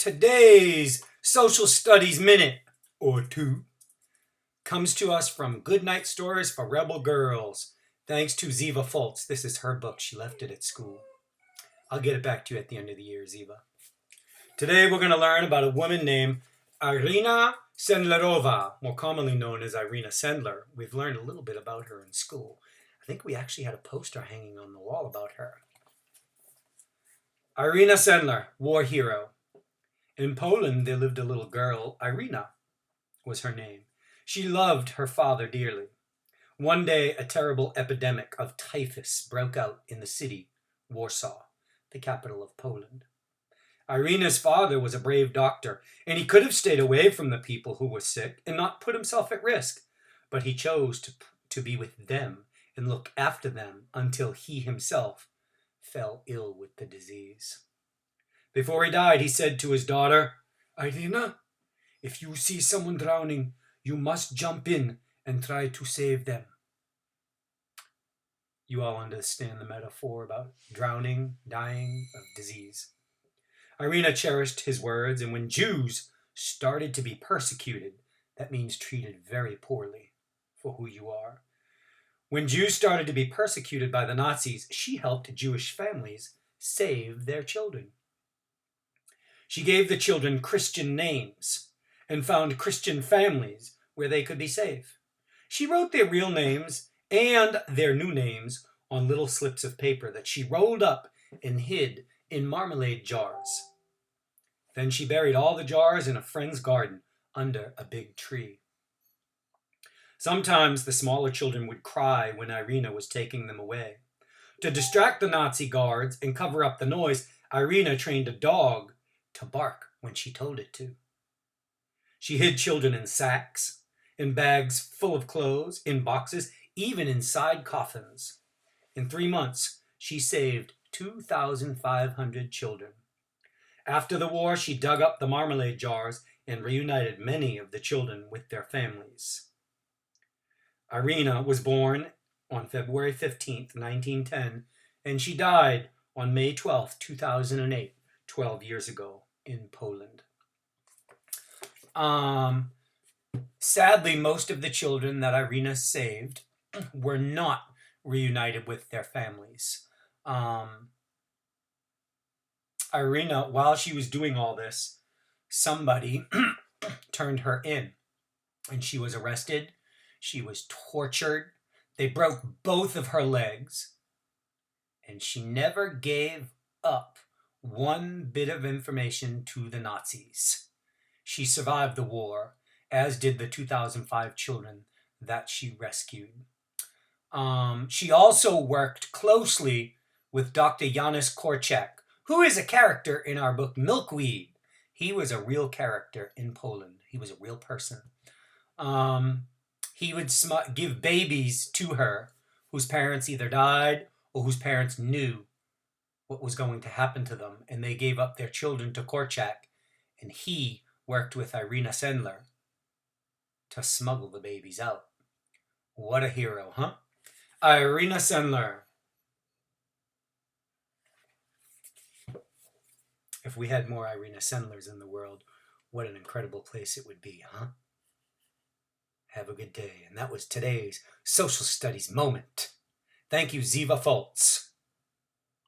Today's Social Studies Minute or two comes to us from Goodnight Stories for Rebel Girls. Thanks to Ziva Foltz. This is her book. She left it at school. I'll get it back to you at the end of the year, Ziva. Today we're going to learn about a woman named Irena Sendlerova, more commonly known as Irena Sendler. We've learned a little bit about her in school. I think we actually had a poster hanging on the wall about her. Irena Sendler, war hero. In Poland, there lived a little girl. Irena was her name. She loved her father dearly. One day, a terrible epidemic of typhus broke out in the city, Warsaw, the capital of Poland. Irena's father was a brave doctor, and he could have stayed away from the people who were sick and not put himself at risk, but he chose to be with them and look after them until he himself fell ill with the disease. Before he died, he said to his daughter, "Irena, if you see someone drowning, you must jump in and try to save them." You all understand the metaphor about drowning, dying of disease. Irena cherished his words, and when Jews started to be persecuted, that means treated very poorly for who you are. When Jews started to be persecuted by the Nazis, she helped Jewish families save their children. She gave the children Christian names and found Christian families where they could be safe. She wrote their real names and their new names on little slips of paper that she rolled up and hid in marmalade jars. Then she buried all the jars in a friend's garden under a big tree. Sometimes the smaller children would cry when Irena was taking them away. To distract the Nazi guards and cover up the noise, Irena trained a dog to bark when she told it to. She hid children in sacks, in bags full of clothes, in boxes, even inside coffins. In 3 months, she saved 2,500 children. After the war, she dug up the marmalade jars and reunited many of the children with their families. Irena was born on February 15th, 1910, and she died on May 12th, 2008, 12 years ago in Poland. Sadly, most of the children that Irena saved were not reunited with their families. Irena, while she was doing all this, somebody turned her in, and she was arrested. She was tortured. They broke both of her legs, and she never gave up one bit of information to the Nazis. She survived the war, as did the 2005 children that she rescued. She also worked closely with Dr. Janusz Korczak, who is a character in our book Milkweed. He was a real character in Poland. He was a real person. He would give babies to her whose parents either died or whose parents knew what was going to happen to them, and they gave up their children to Korczak, and he worked with Irena Sendler to smuggle the babies out. What a hero, huh? Irena Sendler. If we had more Irena Sendlers in the world, what an incredible place it would be, huh? Have a good day. And that was today's Social Studies Moment. Thank you, Ziva Foltz.